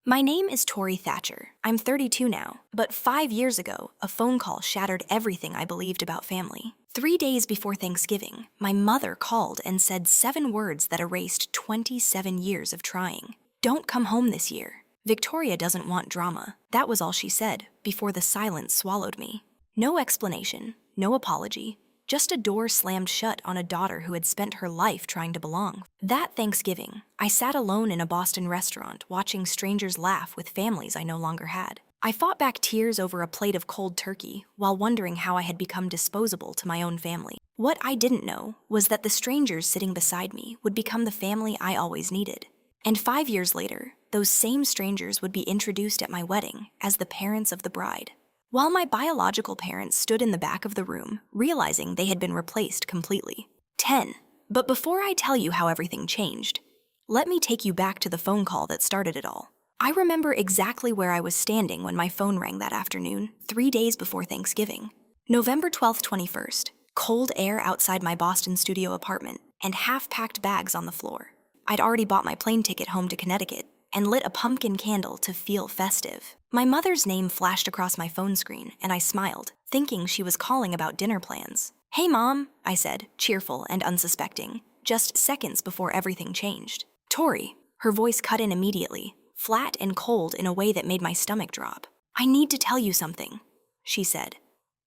My name is Tori Thatcher. I'm 32 now, but 5 years ago, a phone call shattered everything I believed about family. 3 days before Thanksgiving, my mother called and said 7 words that erased 27 years of trying. Don't come home this year. Victoria doesn't want drama. That was all she said before the silence swallowed me. No explanation, no apology, just a door slammed shut on a daughter who had spent her life trying to belong. That Thanksgiving, I sat alone in a Boston restaurant watching strangers laugh with families I no longer had. I fought back tears over a plate of cold turkey while wondering how I had become disposable to my own family. What I didn't know was that the strangers sitting beside me would become the family I always needed. And 5 years later, those same strangers would be introduced at my wedding as the parents of the bride. While my biological parents stood in the back of the room, realizing they had been replaced completely. 10. But before I tell you how everything changed, let me take you back to the phone call that started it all. I remember exactly where I was standing when my phone rang that afternoon, 3 days before Thanksgiving. November 12th, 21st, cold air outside my Boston studio apartment, and half-packed bags on the floor. I'd already bought my plane ticket home to Connecticut and lit a pumpkin candle to feel festive. My mother's name flashed across my phone screen, and I smiled, thinking she was calling about dinner plans. "Hey, Mom," I said, cheerful and unsuspecting, just seconds before everything changed. "Tori," her voice cut in immediately, flat and cold in a way that made my stomach drop. "I need to tell you something," she said,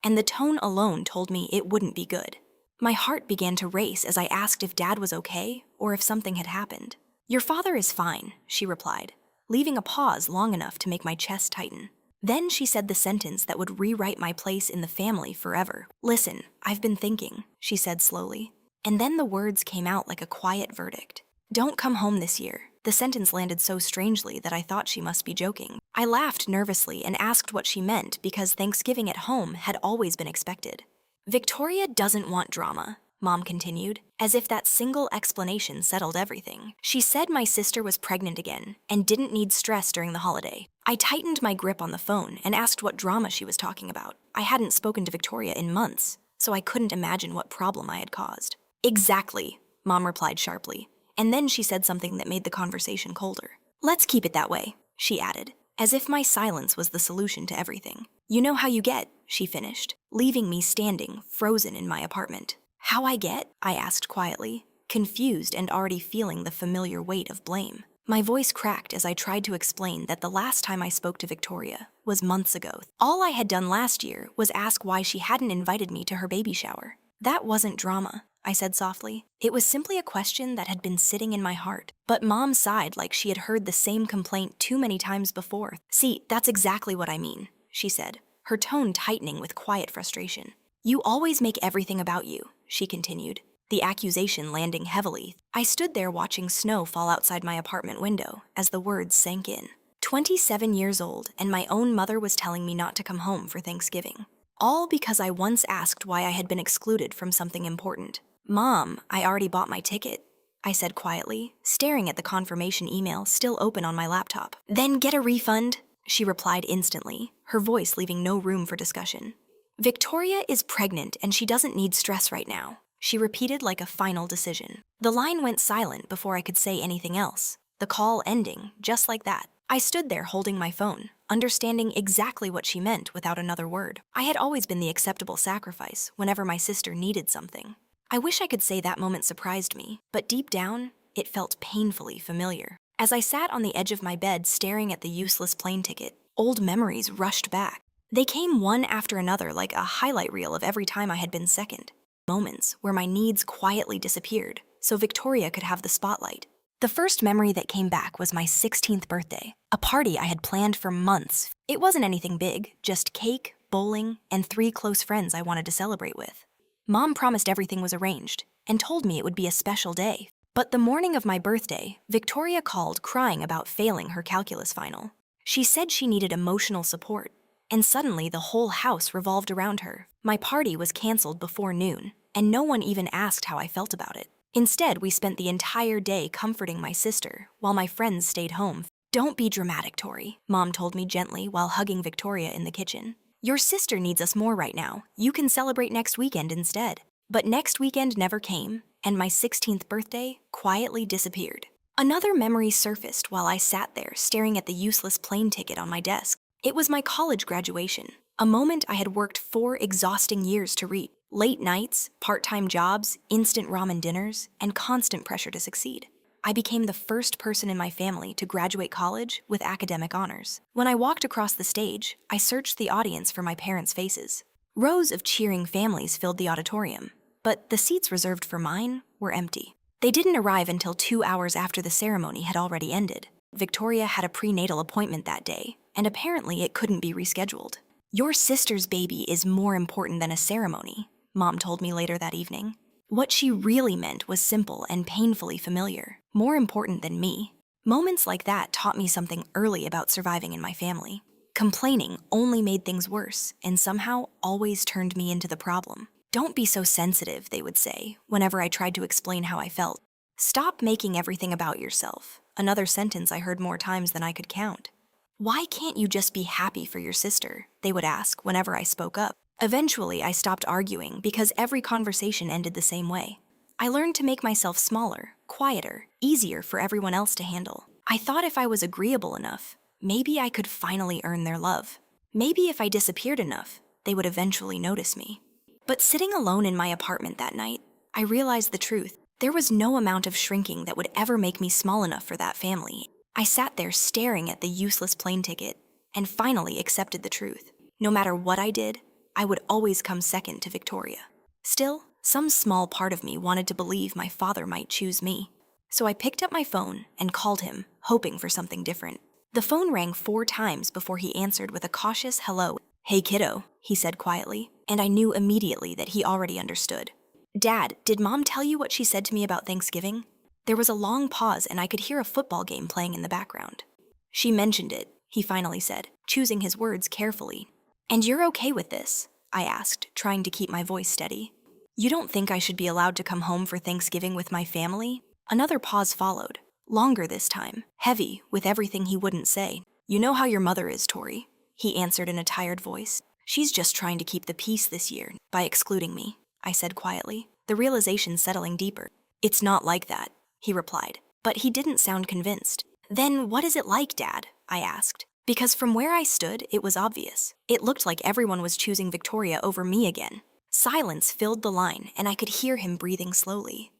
and the tone alone told me it wouldn't be good. My heart began to race as I asked if Dad was okay or if something had happened. "Your father is fine," she replied, leaving a pause long enough to make my chest tighten. Then she said the sentence that would rewrite my place in the family forever. "Listen, I've been thinking," she said slowly. And then the words came out like a quiet verdict. "Don't come home this year." The sentence landed so strangely that I thought she must be joking. I laughed nervously and asked what she meant because Thanksgiving at home had always been expected. "Victoria doesn't want drama," Mom continued, as if that single explanation settled everything. "She said my sister was pregnant again and didn't need stress during the holiday." I tightened my grip on the phone and asked what drama she was talking about. I hadn't spoken to Victoria in months, so I couldn't imagine what problem I had caused. "Exactly," Mom replied sharply, and then she said something that made the conversation colder. "Let's keep it that way," she added, as if my silence was the solution to everything. "You know how you get," she finished, leaving me standing, frozen in my apartment. "How I get?" I asked quietly, confused and already feeling the familiar weight of blame. My voice cracked as I tried to explain that the last time I spoke to Victoria was months ago. All I had done last year was ask why she hadn't invited me to her baby shower. "That wasn't drama," I said softly. "It was simply a question that had been sitting in my heart." But Mom sighed like she had heard the same complaint too many times before. "See, that's exactly what I mean," she said, her tone tightening with quiet frustration. "You always make everything about you," she continued, the accusation landing heavily. I stood there watching snow fall outside my apartment window as the words sank in. 27 years old, and my own mother was telling me not to come home for Thanksgiving. All because I once asked why I had been excluded from something important. "Mom, I already bought my ticket," I said quietly, staring at the confirmation email still open on my laptop. "Then get a refund," she replied instantly, her voice leaving no room for discussion. "Victoria is pregnant and she doesn't need stress right now," she repeated like a final decision. The line went silent before I could say anything else, the call ending just like that. I stood there holding my phone, understanding exactly what she meant without another word. I had always been the acceptable sacrifice whenever my sister needed something. I wish I could say that moment surprised me, but deep down, it felt painfully familiar. As I sat on the edge of my bed staring at the useless plane ticket, old memories rushed back. They came one after another like a highlight reel of every time I had been second. Moments where my needs quietly disappeared, so Victoria could have the spotlight. The first memory that came back was my 16th birthday, a party I had planned for months. It wasn't anything big, just cake, bowling, and 3 close friends I wanted to celebrate with. Mom promised everything was arranged and told me it would be a special day. But the morning of my birthday, Victoria called crying about failing her calculus final. She said she needed emotional support, and suddenly the whole house revolved around her. My party was canceled before noon, and no one even asked how I felt about it. Instead, we spent the entire day comforting my sister while my friends stayed home. "Don't be dramatic, Tori," Mom told me gently while hugging Victoria in the kitchen. "Your sister needs us more right now. You can celebrate next weekend instead." But next weekend never came, and my 16th birthday quietly disappeared. Another memory surfaced while I sat there staring at the useless plane ticket on my desk. It was my college graduation, a moment I had worked 4 exhausting years to reach. Late nights, part-time jobs, instant ramen dinners, and constant pressure to succeed. I became the first person in my family to graduate college with academic honors. When I walked across the stage, I searched the audience for my parents' faces. Rows of cheering families filled the auditorium, but the seats reserved for mine were empty. They didn't arrive until 2 hours after the ceremony had already ended. Victoria had a prenatal appointment that day, and apparently it couldn't be rescheduled. "Your sister's baby is more important than a ceremony," Mom told me later that evening. What she really meant was simple and painfully familiar, more important than me. Moments like that taught me something early about surviving in my family. Complaining only made things worse, and somehow always turned me into the problem. "Don't be so sensitive," they would say, whenever I tried to explain how I felt. "Stop making everything about yourself," another sentence I heard more times than I could count. "Why can't you just be happy for your sister?" they would ask whenever I spoke up. Eventually, I stopped arguing because every conversation ended the same way. I learned to make myself smaller, quieter, easier for everyone else to handle. I thought if I was agreeable enough, maybe I could finally earn their love. Maybe if I disappeared enough, they would eventually notice me. But sitting alone in my apartment that night, I realized the truth. There was no amount of shrinking that would ever make me small enough for that family. I sat there staring at the useless plane ticket and finally accepted the truth. No matter what I did, I would always come second to Victoria. Still, some small part of me wanted to believe my father might choose me. So I picked up my phone and called him, hoping for something different. The phone rang 4 times before he answered with a cautious hello. "Hey kiddo," he said quietly, and I knew immediately that he already understood. "Dad, did Mom tell you what she said to me about Thanksgiving?" There was a long pause and I could hear a football game playing in the background. "She mentioned it," he finally said, choosing his words carefully. "And you're okay with this?" I asked, trying to keep my voice steady. "You don't think I should be allowed to come home for Thanksgiving with my family?" Another pause followed, longer this time, heavy with everything he wouldn't say. "You know how your mother is, Tori," he answered in a tired voice. "She's just trying to keep the peace this year by excluding me," I said quietly, the realization settling deeper. "It's not like that," he replied, but he didn't sound convinced. "Then what is it like, Dad?" I asked. Because from where I stood, it was obvious. It looked like everyone was choosing Victoria over me again. Silence filled the line, and I could hear him breathing slowly.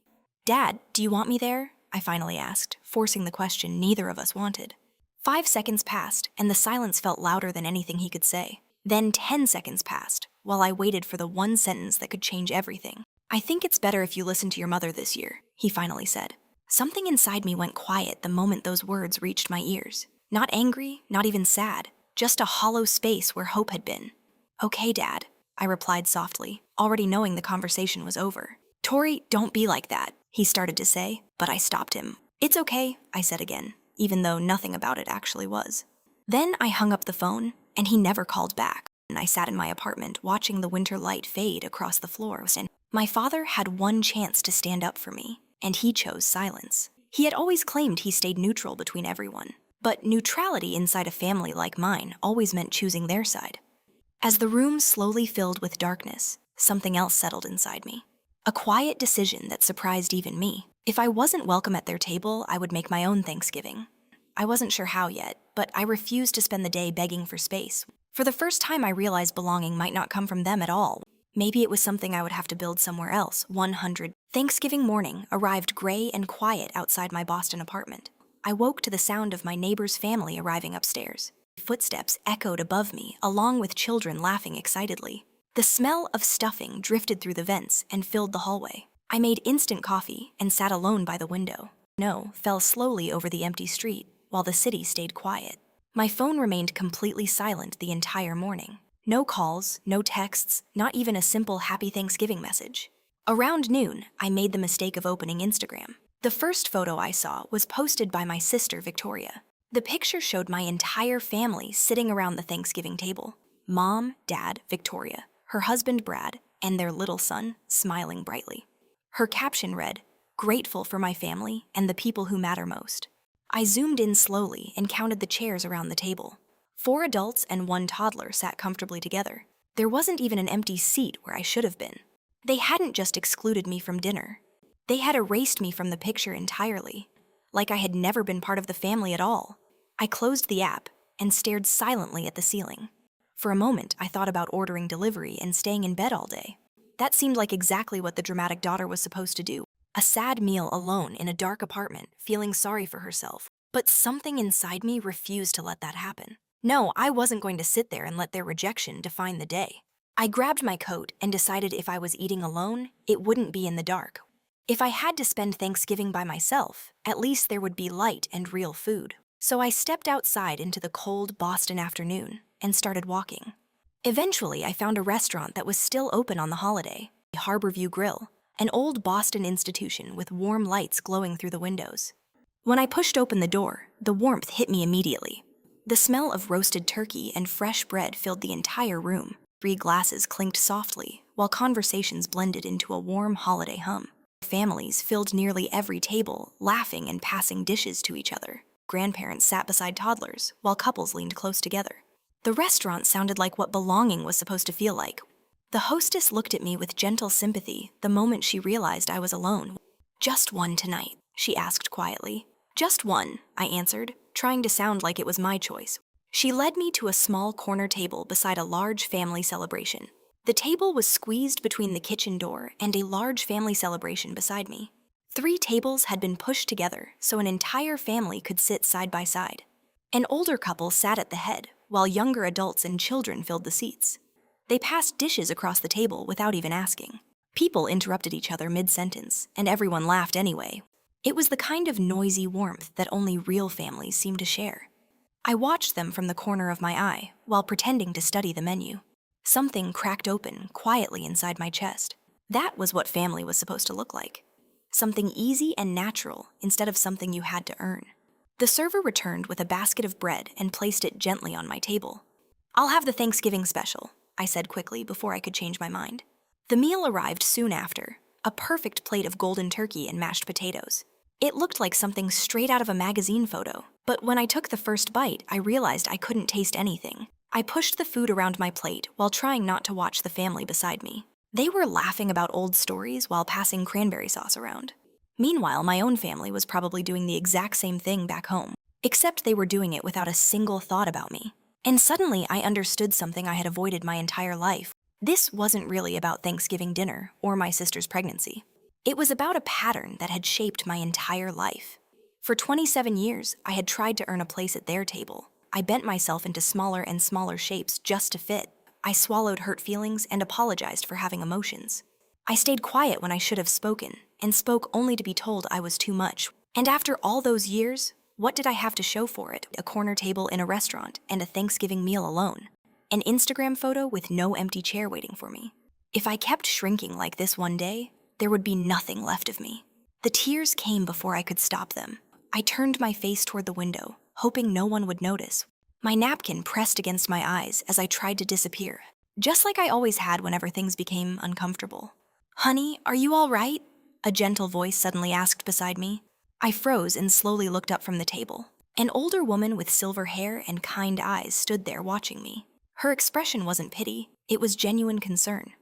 "Dad, do you want me there?" I finally asked, forcing the question neither of us wanted. 5 seconds passed, and the silence felt louder than anything he could say. Then 10 seconds passed, while I waited for the one sentence that could change everything. "I think it's better if you listen to your mother this year," he finally said. Something inside me went quiet the moment those words reached my ears. Not angry, not even sad, just a hollow space where hope had been. "Okay, Dad," I replied softly, already knowing the conversation was over. "Tori, don't be like that," he started to say, but I stopped him. "It's okay," I said again, even though nothing about it actually was. Then I hung up the phone, and he never called back. And I sat in my apartment watching the winter light fade across the floor. And my father had one chance to stand up for me, and he chose silence. He had always claimed he stayed neutral between everyone. But neutrality inside a family like mine always meant choosing their side. As the room slowly filled with darkness, something else settled inside me. A quiet decision that surprised even me. If I wasn't welcome at their table, I would make my own Thanksgiving. I wasn't sure how yet, but I refused to spend the day begging for space. For the first time, I realized belonging might not come from them at all. Maybe it was something I would have to build somewhere else. 100. Thanksgiving morning arrived gray and quiet outside my Boston apartment. I woke to the sound of my neighbor's family arriving upstairs. Footsteps echoed above me, along with children laughing excitedly. The smell of stuffing drifted through the vents and filled the hallway. I made instant coffee and sat alone by the window. Snow fell slowly over the empty street, while the city stayed quiet. My phone remained completely silent the entire morning. No calls, no texts, not even a simple Happy Thanksgiving message. Around noon, I made the mistake of opening Instagram. The first photo I saw was posted by my sister, Victoria. The picture showed my entire family sitting around the Thanksgiving table. Mom, Dad, Victoria, her husband, Brad, and their little son, smiling brightly. Her caption read, "Grateful for my family and the people who matter most." I zoomed in slowly and counted the chairs around the table. 4 adults and 1 toddler sat comfortably together. There wasn't even an empty seat where I should have been. They hadn't just excluded me from dinner. They had erased me from the picture entirely. like I had never been part of the family at all. I closed the app and stared silently at the ceiling. For a moment, I thought about ordering delivery and staying in bed all day. That seemed like exactly what the dramatic daughter was supposed to do. A sad meal alone in a dark apartment, feeling sorry for herself. But something inside me refused to let that happen. No, I wasn't going to sit there and let their rejection define the day. I grabbed my coat and decided if I was eating alone, it wouldn't be in the dark. If I had to spend Thanksgiving by myself, at least there would be light and real food. So I stepped outside into the cold Boston afternoon and started walking. Eventually, I found a restaurant that was still open on the holiday, Harborview Grill, an old Boston institution with warm lights glowing through the windows. When I pushed open the door, the warmth hit me immediately. The smell of roasted turkey and fresh bread filled the entire room. 3 glasses clinked softly, while conversations blended into a warm holiday hum. Families filled nearly every table, laughing and passing dishes to each other. Grandparents sat beside toddlers, while couples leaned close together. The restaurant sounded like what belonging was supposed to feel like. The hostess looked at me with gentle sympathy the moment she realized I was alone. "Just one tonight," she asked quietly. "Just one," I answered, trying to sound like it was my choice. She led me to a small corner table beside a large family celebration. The table was squeezed between the kitchen door and a large family celebration beside me. 3 tables had been pushed together so an entire family could sit side by side. An older couple sat at the head, while younger adults and children filled the seats. They passed dishes across the table without even asking. People interrupted each other mid-sentence, and everyone laughed anyway. It was the kind of noisy warmth that only real families seem to share. I watched them from the corner of my eye while pretending to study the menu. Something cracked open quietly inside my chest. That was what family was supposed to look like. Something easy and natural instead of something you had to earn. The server returned with a basket of bread and placed it gently on my table. "I'll have the Thanksgiving special," I said quickly before I could change my mind. The meal arrived soon after, a perfect plate of golden turkey and mashed potatoes. It looked like something straight out of a magazine photo, but when I took the first bite, I realized I couldn't taste anything. I pushed the food around my plate while trying not to watch the family beside me. They were laughing about old stories while passing cranberry sauce around. Meanwhile, my own family was probably doing the exact same thing back home, except they were doing it without a single thought about me. And suddenly, I understood something I had avoided my entire life. This wasn't really about Thanksgiving dinner or my sister's pregnancy. It was about a pattern that had shaped my entire life. For 27 years, I had tried to earn a place at their table. I bent myself into smaller and smaller shapes just to fit. I swallowed hurt feelings and apologized for having emotions. I stayed quiet when I should have spoken, and spoke only to be told I was too much. And after all those years, what did I have to show for it? A corner table in a restaurant and a Thanksgiving meal alone. An Instagram photo with no empty chair waiting for me. If I kept shrinking like this one day, there would be nothing left of me. The tears came before I could stop them. I turned my face toward the window, hoping no one would notice. My napkin pressed against my eyes as I tried to disappear, just like I always had whenever things became uncomfortable. "Honey, are you all right?" a gentle voice suddenly asked beside me. I froze and slowly looked up from the table. An older woman with silver hair and kind eyes stood there watching me. Her expression wasn't pity, it was genuine concern.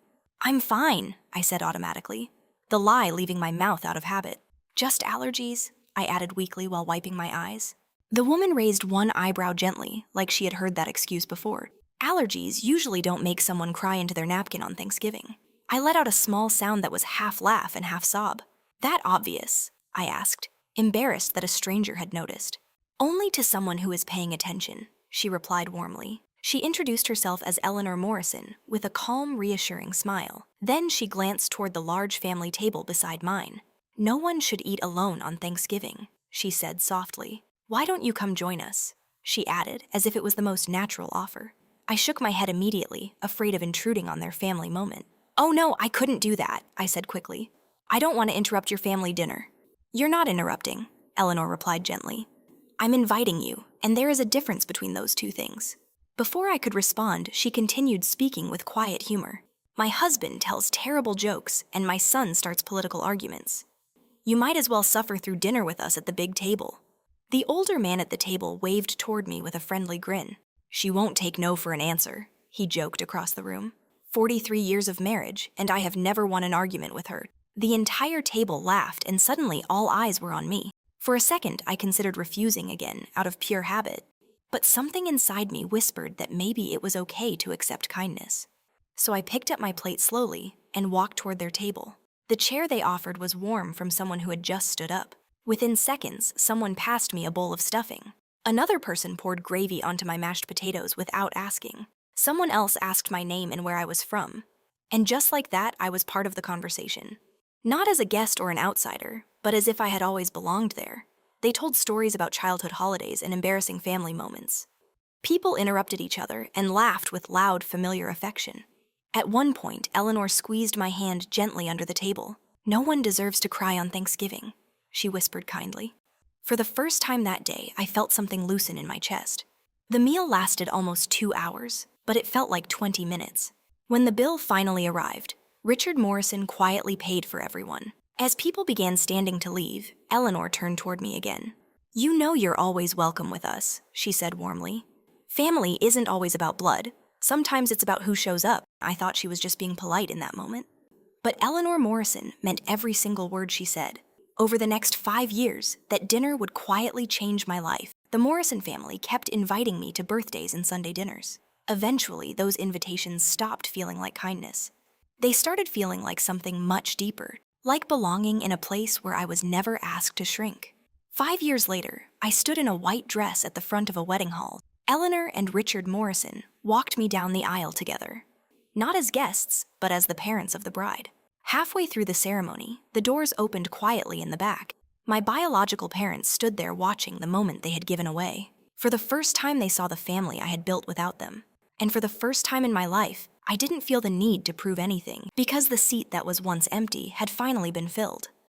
"I'm fine," I said automatically, the lie leaving my mouth out of habit. "Just allergies," I added weakly while wiping my eyes. The woman raised one eyebrow gently, like she had heard that excuse before. Allergies usually don't make someone cry into their napkin on Thanksgiving. I let out a small sound that was half laugh and half sob. "That obvious?" I asked, embarrassed that a stranger had noticed. "Only to someone who is paying attention," she replied warmly. She introduced herself as Eleanor Morrison, with a calm, reassuring smile. Then she glanced toward the large family table beside mine. "No one should eat alone on Thanksgiving," she said softly. "Why don't you come join us?" she added, as if it was the most natural offer. I shook my head immediately, afraid of intruding on their family moment. "Oh no, I couldn't do that," I said quickly. "I don't want to interrupt your family dinner." "You're not interrupting," Eleanor replied gently. "I'm inviting you, and there is a difference between those two things." Before I could respond, she continued speaking with quiet humor. "My husband tells terrible jokes, and my son starts political arguments. You might as well suffer through dinner with us at the big table." The older man at the table waved toward me with a friendly grin. "She won't take no for an answer," he joked across the room. 43 years of marriage, and I have never won an argument with her." The entire table laughed, and suddenly all eyes were on me. For a second, I considered refusing again, out of pure habit. But something inside me whispered that maybe it was okay to accept kindness. So I picked up my plate slowly and walked toward their table. The chair they offered was warm from someone who had just stood up. Within seconds, someone passed me a bowl of stuffing. Another person poured gravy onto my mashed potatoes without asking. Someone else asked my name and where I was from. And just like that, I was part of the conversation. Not as a guest or an outsider, but as if I had always belonged there. They told stories about childhood holidays and embarrassing family moments. People interrupted each other and laughed with loud, familiar affection. At one point, Eleanor squeezed my hand gently under the table. "No one deserves to cry on Thanksgiving," she whispered kindly. For the first time that day, I felt something loosen in my chest. The meal lasted almost 2 hours, but it felt like 20 minutes. When the bill finally arrived, Richard Morrison quietly paid for everyone. As people began standing to leave, Eleanor turned toward me again. "You know you're always welcome with us," she said warmly. "Family isn't always about blood. Sometimes it's about who shows up." I thought she was just being polite in that moment. But Eleanor Morrison meant every single word she said. Over the next 5 years, that dinner would quietly change my life. The Morrison family kept inviting me to birthdays and Sunday dinners. Eventually, those invitations stopped feeling like kindness. They started feeling like something much deeper, like belonging in a place where I was never asked to shrink. 5 years later, I stood in a white dress at the front of a wedding hall. Eleanor and Richard Morrison walked me down the aisle together. Not as guests, but as the parents of the bride. Halfway through the ceremony, the doors opened quietly in the back. My biological parents stood there watching the moment they had given away. For the first time, they saw the family I had built without them. And for the first time in my life, I didn't feel the need to prove anything, because the seat that was once empty had finally been filled.